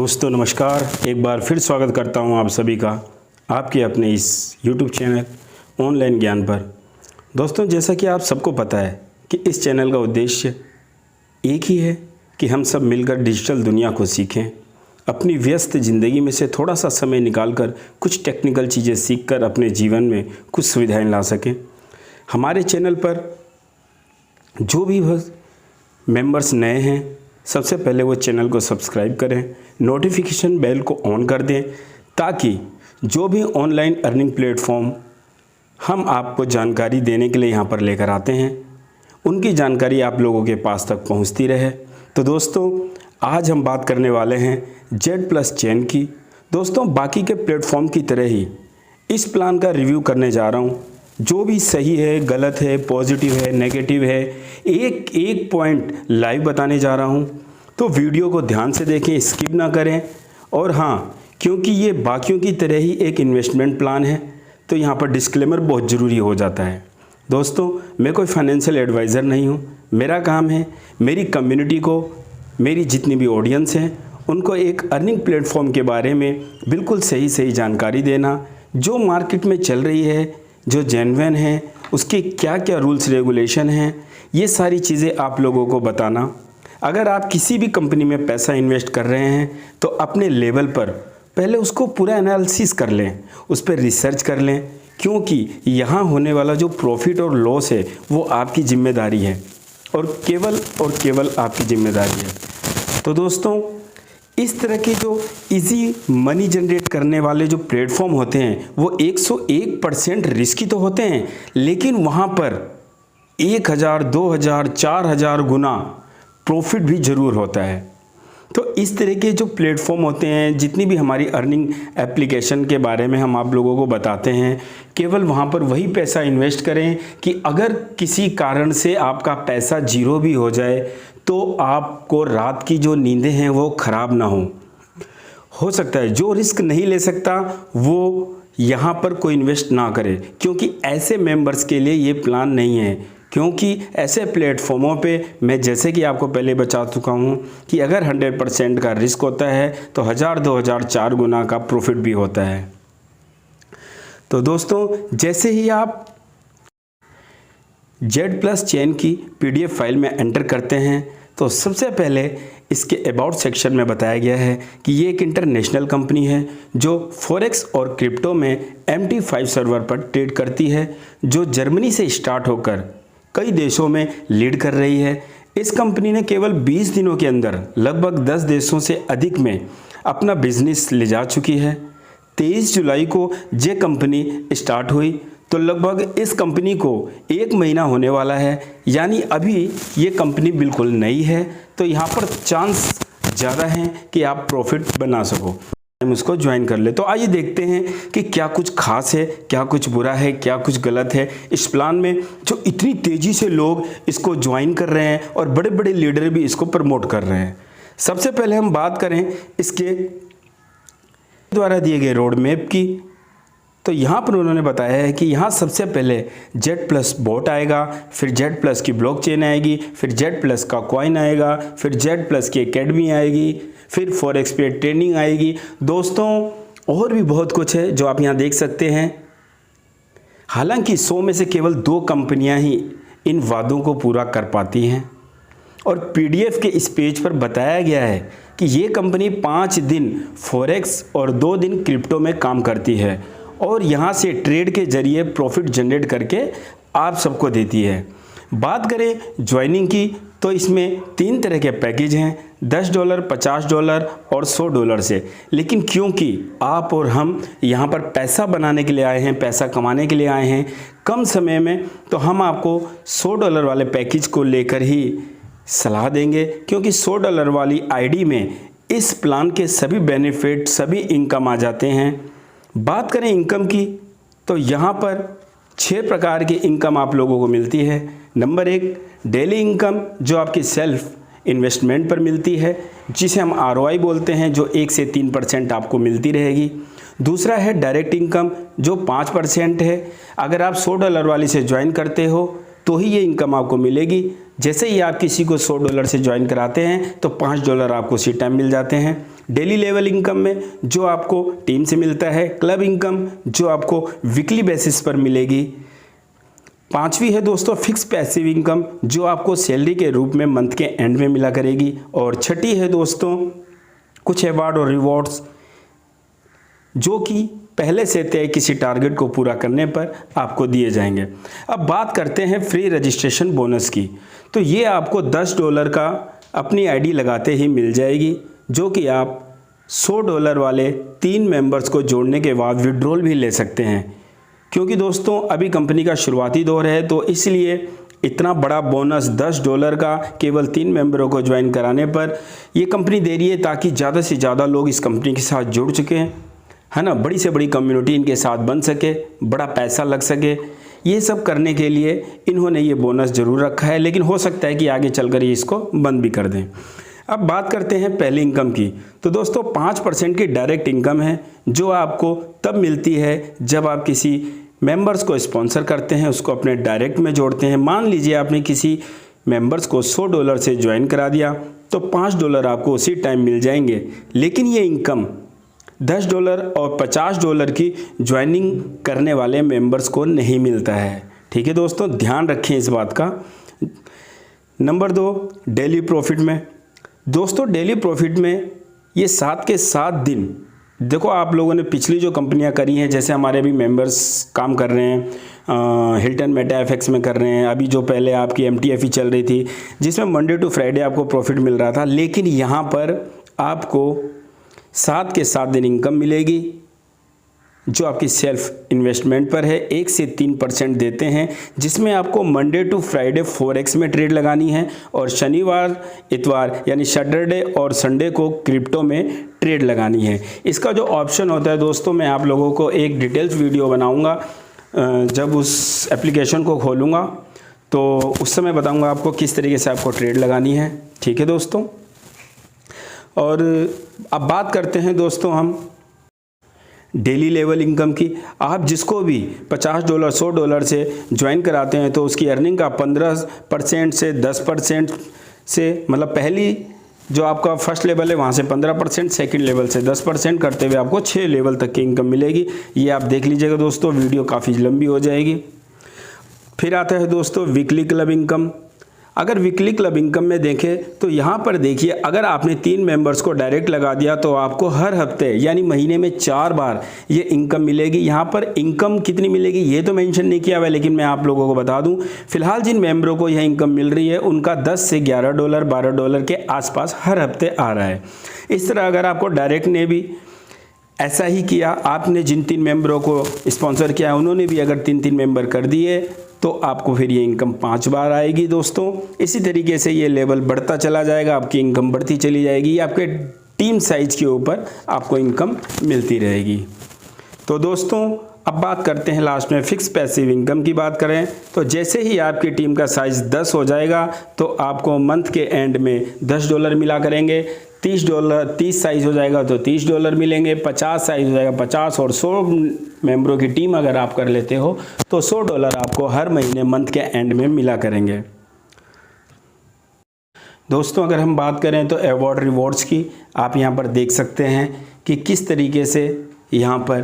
दोस्तों नमस्कार, एक बार फिर स्वागत करता हूं आप सभी का आपके अपने इस YouTube चैनल ऑनलाइन ज्ञान पर। दोस्तों जैसा कि आप सबको पता है कि इस चैनल का उद्देश्य एक ही है कि हम सब मिलकर डिजिटल दुनिया को सीखें, अपनी व्यस्त ज़िंदगी में से थोड़ा सा समय निकालकर कुछ टेक्निकल चीज़ें सीखकर अपने जीवन में कुछ सुविधाएं ला सकें। हमारे चैनल पर जो भी मेंबर्स नए हैं, सबसे पहले वो चैनल को सब्सक्राइब करें, नोटिफिकेशन बेल को ऑन कर दें ताकि जो भी ऑनलाइन अर्निंग प्लेटफॉर्म हम आपको जानकारी देने के लिए यहाँ पर लेकर आते हैं उनकी जानकारी आप लोगों के पास तक पहुँचती रहे। तो दोस्तों आज हम बात करने वाले हैं Z+ चेन की। दोस्तों बाकी के प्लेटफॉर्म की तरह ही इस प्लान का रिव्यू करने जा रहा हूँ। जो भी सही है, गलत है, पॉजिटिव है, नेगेटिव है, एक एक पॉइंट लाइव बताने जा रहा हूँ। तो वीडियो को ध्यान से देखें, स्किप ना करें। और हाँ, क्योंकि ये बाकियों की तरह ही एक इन्वेस्टमेंट प्लान है तो यहाँ पर डिस्क्लेमर बहुत ज़रूरी हो जाता है। दोस्तों मैं कोई फाइनेंशियल एडवाइज़र नहीं हूँ। मेरा काम है मेरी कम्युनिटी को, मेरी जितनी भी ऑडियंस हैं उनको एक अर्निंग प्लेटफॉर्म के बारे में बिल्कुल सही जानकारी देना, जो मार्केट में चल रही है, जो जेन्युइन है, उसके क्या क्या रूल्स रेगुलेशन हैं, ये सारी चीज़ें आप लोगों को बताना। अगर आप किसी भी कंपनी में पैसा इन्वेस्ट कर रहे हैं तो अपने लेवल पर पहले उसको पूरा एनालिसिस कर लें, उस पर रिसर्च कर लें, क्योंकि यहाँ होने वाला जो प्रॉफिट और लॉस है वो आपकी जिम्मेदारी है और केवल आपकी जिम्मेदारी है। तो दोस्तों इस तरह के जो इजी मनी जनरेट करने वाले जो प्लेटफॉर्म होते हैं वो 101% रिस्की तो होते हैं, लेकिन वहाँ पर 1000, 2000, 4000 गुना प्रॉफिट भी ज़रूर होता है। तो इस तरह के जो प्लेटफॉर्म होते हैं, जितनी भी हमारी अर्निंग एप्लीकेशन के बारे में हम आप लोगों को बताते हैं, केवल वहाँ पर वही पैसा इन्वेस्ट करें कि अगर किसी कारण से आपका पैसा जीरो भी हो जाए तो आपको रात की जो नींदें हैं वो ख़राब ना हो सकता है जो रिस्क नहीं ले सकता वो यहाँ पर कोई इन्वेस्ट ना करे, क्योंकि ऐसे मेंबर्स के लिए ये प्लान नहीं है। क्योंकि ऐसे प्लेटफॉर्मों पे मैं जैसे कि आपको पहले बता चुका हूँ कि अगर 100% का रिस्क होता है तो 1000, 2000, 4 गुना का प्रॉफिट भी होता है। तो दोस्तों जैसे ही आप Z+ चेन की PDF फाइल में एंटर करते हैं तो सबसे पहले इसके अबाउट सेक्शन में बताया गया है कि ये एक इंटरनेशनल कंपनी है जो फॉरेक्स और क्रिप्टो में MT5 सर्वर पर ट्रेड करती है, जो जर्मनी से स्टार्ट होकर कई देशों में लीड कर रही है। इस कंपनी ने केवल 20 दिनों के अंदर लगभग 10 देशों से अधिक में अपना बिजनेस ले जा चुकी है। 23 जुलाई को ये कंपनी स्टार्ट हुई तो लगभग इस कंपनी को 1 महीना होने वाला है, यानी अभी ये कंपनी बिल्कुल नई है। तो यहाँ पर चांस ज़्यादा है कि आप प्रॉफिट बना सको, उसको ज्वाइन कर ले। तो आइए देखते हैं कि क्या कुछ खास है, क्या कुछ बुरा है, क्या कुछ गलत है इस प्लान में, जो इतनी तेज़ी से लोग इसको ज्वाइन कर रहे हैं और बड़े बड़े लीडर भी इसको प्रमोट कर रहे हैं। सबसे पहले हम बात करें इसके द्वारा दिए गए रोड मैप की, तो यहाँ पर उन्होंने बताया है कि यहाँ सबसे पहले Z+ बॉट आएगा, फिर Z+ की ब्लॉकचेन आएगी, फिर Z+ का कॉइन आएगा, फिर Z+ की एकेडमी आएगी, फिर फॉरेक्स पे ट्रेनिंग आएगी। दोस्तों और भी बहुत कुछ है जो आप यहाँ देख सकते हैं। हालांकि 100 में से केवल 2 कंपनियाँ ही इन वादों को पूरा कर पाती हैं और PDF के इस पेज पर बताया गया है कि ये कंपनी 5 दिन फॉरेक्स और 2 दिन क्रिप्टो में काम करती है और यहाँ से ट्रेड के जरिए प्रॉफिट जनरेट करके आप सबको देती है। बात करें ज्वाइनिंग की तो इसमें 3 तरह के पैकेज हैं, $10, $50 और $100 से। लेकिन क्योंकि आप और हम यहाँ पर पैसा बनाने के लिए आए हैं, पैसा कमाने के लिए आए हैं कम समय में, तो हम आपको $100 वाले पैकेज को लेकर ही सलाह देंगे, क्योंकि $100 वाली ID में इस प्लान के सभी बेनिफिट, सभी इनकम आ जाते हैं। बात करें इनकम की तो यहाँ पर 6 प्रकार की इनकम आप लोगों को मिलती है। नंबर 1 डेली इनकम, जो आपकी सेल्फ इन्वेस्टमेंट पर मिलती है, जिसे हम ROI बोलते हैं, जो 1 से 3% आपको मिलती रहेगी। दूसरा है डायरेक्ट इनकम, जो 5% है। अगर आप $100 वाली से ज्वाइन करते हो तो ही ये इनकम आपको मिलेगी। जैसे ही आप किसी को $100 से ज्वाइन कराते हैं तो $5 आपको उसी टाइम मिल जाते हैं। डेली लेवल इनकम में जो आपको टीम से मिलता है, क्लब इनकम जो आपको वीकली बेसिस पर मिलेगी। पांचवी है दोस्तों फिक्स पैसिव इनकम जो आपको सैलरी के रूप में मंथ के एंड में मिला करेगी। और छठी है दोस्तों कुछ अवार्ड और रिवॉर्ड्स जो कि पहले से तय किसी टारगेट को पूरा करने पर आपको दिए जाएंगे। अब बात करते हैं फ्री रजिस्ट्रेशन बोनस की। तो ये आपको $10 का अपनी आईडी लगाते ही मिल जाएगी, जो कि आप $100 वाले 3 मेंबर्स को जोड़ने के बाद विड्रॉल भी ले सकते हैं। क्योंकि दोस्तों अभी कंपनी का शुरुआती दौर है, तो इसलिए इतना बड़ा बोनस $10 का केवल 3 मेंबरों को ज्वाइन कराने पर ये कंपनी दे रही है, ताकि ज़्यादा से ज़्यादा लोग इस कंपनी के साथ जुड़ चुके हैं, है ना, बड़ी से बड़ी कम्युनिटी इनके साथ बन सके, बड़ा पैसा लग सके। ये सब करने के लिए इन्होंने ये बोनस ज़रूर रखा है, लेकिन हो सकता है कि आगे चलकर ये इसको बंद भी कर दें। अब बात करते हैं पहली इनकम की। तो दोस्तों 5% की डायरेक्ट इनकम है जो आपको तब मिलती है जब आप किसी मेंबर्स को स्पॉन्सर करते हैं, उसको अपने डायरेक्ट में जोड़ते हैं। मान लीजिए आपने किसी मेंबर्स को $100 से ज्वाइन करा दिया तो $5 आपको उसी टाइम मिल जाएंगे। लेकिन ये इनकम $10 और $50 की ज्वाइनिंग करने वाले मेंबर्स को नहीं मिलता है। ठीक है दोस्तों, ध्यान रखें इस बात का। नंबर 2 डेली प्रॉफिट में। दोस्तों डेली प्रॉफिट में ये 7 के 7 दिन, देखो आप लोगों ने पिछली जो कंपनियां करी हैं, जैसे हमारे अभी मेंबर्स काम कर रहे हैं हिल्टन मेटा एफएक्स में कर रहे हैं, अभी जो पहले आपकी MTF चल रही थी जिसमें मंडे टू फ्राइडे आपको प्रॉफिट मिल रहा था, लेकिन यहाँ पर आपको 7 के 7 दिन इनकम मिलेगी जो आपकी सेल्फ इन्वेस्टमेंट पर है। 1 से 3% देते हैं, जिसमें आपको मंडे टू फ्राइडे फॉरेक्स में ट्रेड लगानी है और शनिवार इतवार यानी सैटरडे और संडे को क्रिप्टो में ट्रेड लगानी है। इसका जो ऑप्शन होता है दोस्तों, मैं आप लोगों को एक डिटेल्स वीडियो बनाऊंगा जब उस एप्लीकेशन को खोलूँगा, तो उस समय बताऊँगा आपको किस तरीके से आपको ट्रेड लगानी है। ठीक है दोस्तों, और अब बात करते हैं दोस्तों हम डेली लेवल इनकम की। आप जिसको भी $50 $100 से ज्वाइन कराते हैं तो उसकी अर्निंग का 15% से 10% से, मतलब पहली जो आपका फर्स्ट लेवल है वहाँ से 15%, सेकंड लेवल से 10% करते हुए आपको 6 लेवल तक की इनकम मिलेगी। ये आप देख लीजिएगा दोस्तों, वीडियो काफ़ी लंबी हो जाएगी। फिर आता है दोस्तों वीकली क्लब इनकम। अगर वीकली क्लब इनकम में देखें तो यहाँ पर देखिए, अगर आपने 3 मेंबर्स को डायरेक्ट लगा दिया तो आपको हर हफ्ते यानी महीने में 4 बार ये इनकम मिलेगी। यहाँ पर इनकम कितनी मिलेगी ये तो मेंशन नहीं किया हुआ है, लेकिन मैं आप लोगों को बता दूँ, फिलहाल जिन मेंबरों को यह इनकम मिल रही है उनका $10 से $11 $12 के आसपास हर हफ्ते आ रहा है। इस तरह अगर आपको डायरेक्ट ने भी ऐसा ही किया, आपने जिन 3 मेंबरों को स्पॉन्सर किया उन्होंने भी अगर 3 मेंबर कर दिए तो आपको फिर ये इनकम 5 बार आएगी दोस्तों। इसी तरीके से ये लेवल बढ़ता चला जाएगा, आपकी इनकम बढ़ती चली जाएगी, आपके टीम साइज के ऊपर आपको इनकम मिलती रहेगी। तो दोस्तों अब बात करते हैं लास्ट में फिक्स पैसिव इनकम की बात करें तो जैसे ही आपकी टीम का साइज़ 10 हो जाएगा तो आपको मंथ के एंड में $10 मिला करेंगे। $30 साइज़ हो जाएगा तो $30 मिलेंगे, 50 साइज़ हो जाएगा 50, और 100 मेंबरों की टीम अगर आप कर लेते हो तो $100 आपको हर महीने मंथ के एंड में मिला करेंगे। दोस्तों अगर हम बात करें तो अवार्ड रिवॉर्ड्स की, आप यहाँ पर देख सकते हैं कि किस तरीके से यहाँ पर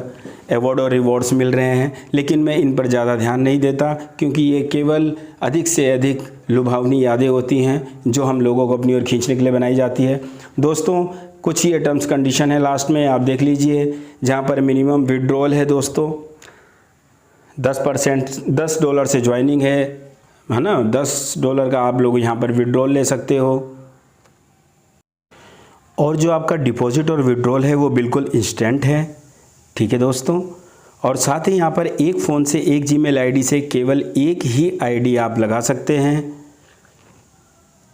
अवार्ड और रिवॉर्ड्स मिल रहे हैं, लेकिन मैं इन पर ज़्यादा ध्यान नहीं देता क्योंकि ये केवल अधिक से अधिक लुभावनी यादें होती हैं जो हम लोगों को अपनी ओर खींचने के लिए बनाई जाती है। दोस्तों कुछ ये टर्म्स कंडीशन है लास्ट में, आप देख लीजिए, जहाँ पर मिनिमम विड्रॉल है दोस्तों 10%, $10 से ज्वाइनिंग है ना, $10 का आप लोग यहाँ पर विड्रॉल ले सकते हो, और जो आपका डिपॉजिट और विड्रॉल है वो बिल्कुल इंस्टेंट है। ठीक है दोस्तों, और साथ ही यहाँ पर एक फ़ोन से एक जीमेल आईडी से केवल एक ही आईडी आप लगा सकते हैं।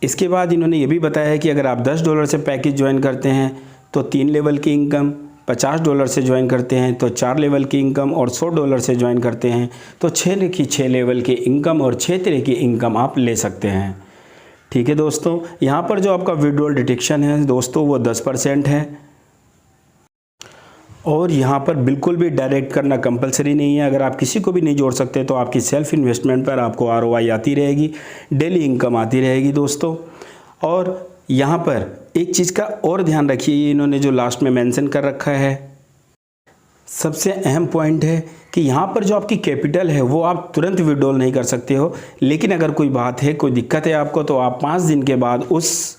इसके बाद इन्होंने ये भी बताया है कि अगर आप $10 से पैकेज ज्वाइन करते हैं तो 3 लेवल की इनकम, $50 से ज्वाइन करते हैं तो 4 लेवल की इनकम, और $100 से ज्वाइन करते हैं तो 6 लेवल की इनकम और 6 तरह की इनकम आप ले सकते हैं। ठीक है दोस्तों, यहाँ पर जो आपका विड्रॉल डिटेक्शन है दोस्तों वो 10% है, और यहाँ पर बिल्कुल भी डायरेक्ट करना कंपलसरी नहीं है। अगर आप किसी को भी नहीं जोड़ सकते तो आपकी सेल्फ इन्वेस्टमेंट पर आपको ROI आती रहेगी, डेली इनकम आती रहेगी दोस्तों। और यहाँ पर एक चीज़ का और ध्यान रखिए, इन्होंने जो लास्ट में मेंशन कर रखा है, सबसे अहम पॉइंट है कि यहाँ पर जो आपकी कैपिटल है वो आप तुरंत विड्रॉल नहीं कर सकते हो, लेकिन अगर कोई बात है, कोई दिक्कत है आपको, तो आप 5 दिन के बाद उस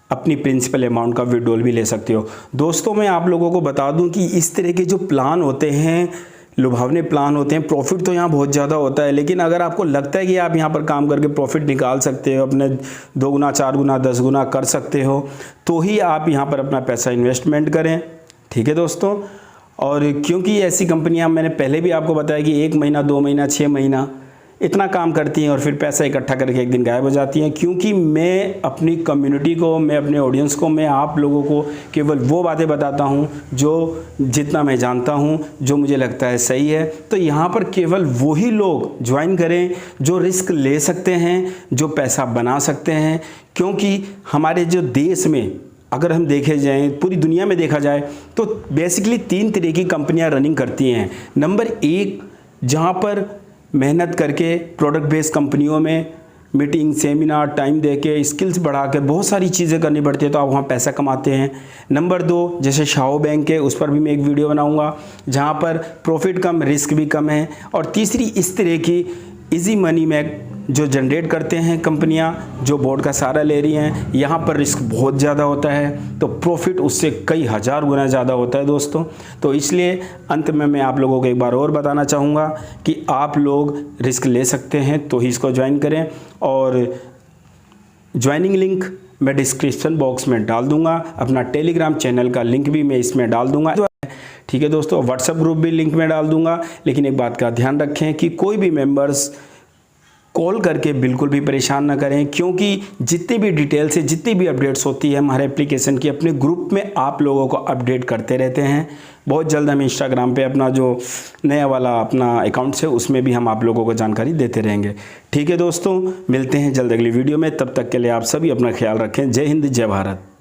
अपनी प्रिंसिपल अमाउंट का विड्रॉल भी ले सकते हो। दोस्तों, मैं आप लोगों को बता दूं कि इस तरह के जो प्लान होते हैं, लुभावने प्लान होते हैं, प्रॉफिट तो यहाँ बहुत ज़्यादा होता है, लेकिन अगर आपको लगता है कि आप यहाँ पर काम करके प्रॉफिट निकाल सकते हो, अपने 2 गुना 4 गुना 10 गुना कर सकते हो, तो ही आप यहाँ पर अपना पैसा इन्वेस्टमेंट करें। ठीक है दोस्तों, और क्योंकि ऐसी कंपनियां मैंने पहले भी आपको बताया कि 1 महीना 2 महीना 6 महीना इतना काम करती हैं और फिर पैसा इकट्ठा करके एक दिन गायब हो जाती हैं, क्योंकि मैं अपनी कम्युनिटी को, मैं अपने ऑडियंस को, मैं आप लोगों को केवल वो बातें बताता हूं जो जितना मैं जानता हूं, जो मुझे लगता है सही है। तो यहाँ पर केवल वही लोग ज्वाइन करें जो रिस्क ले सकते हैं, जो पैसा बना सकते हैं, क्योंकि हमारे जो देश में अगर हम देखे जाएं, पूरी दुनिया में देखा जाए तो बेसिकली 3 तरह की कंपनियां रनिंग करती हैं। नंबर 1, जहां पर मेहनत करके प्रोडक्ट बेस्ड कंपनियों में मीटिंग, सेमिनार, टाइम देके, स्किल्स बढ़ा के बहुत सारी चीज़ें करनी पड़ती है, तो आप वहाँ पैसा कमाते हैं। नंबर 2, जैसे शाओ बैंक है, उस पर भी मैं एक वीडियो बनाऊँगा, जहाँ पर प्रॉफिट कम, रिस्क भी कम है। और तीसरी, इस तरह की इजी मनी में जो जनरेट करते हैं कंपनियां, जो बोर्ड का सहारा ले रही हैं, यहाँ पर रिस्क बहुत ज़्यादा होता है, तो प्रॉफिट उससे कई हज़ार गुना ज़्यादा होता है दोस्तों। तो इसलिए अंत में मैं आप लोगों को एक बार और बताना चाहूँगा कि आप लोग रिस्क ले सकते हैं तो ही इसको ज्वाइन करें, और ज्वाइनिंग लिंक मैं डिस्क्रिप्शन बॉक्स में डाल दूँगा, अपना टेलीग्राम चैनल का लिंक भी मैं इसमें डाल दूँगा। ठीक है दोस्तों, व्हाट्सएप ग्रुप भी लिंक में डाल दूँगा। लेकिन एक बात का ध्यान रखें कि कोई भी मेंबर्स कॉल करके बिल्कुल भी परेशान ना करें, क्योंकि जितनी भी डिटेल्स है, जितनी भी अपडेट्स होती है हमारे एप्लीकेशन की, अपने ग्रुप में आप लोगों को अपडेट करते रहते हैं। बहुत जल्द हम इंस्टाग्राम पे अपना जो नया वाला अपना अकाउंट है उसमें भी हम आप लोगों को जानकारी देते रहेंगे। ठीक है दोस्तों, मिलते हैं जल्द अगली वीडियो में, तब तक के लिए आप सभी अपना ख्याल रखें। जय हिंद, जय भारत।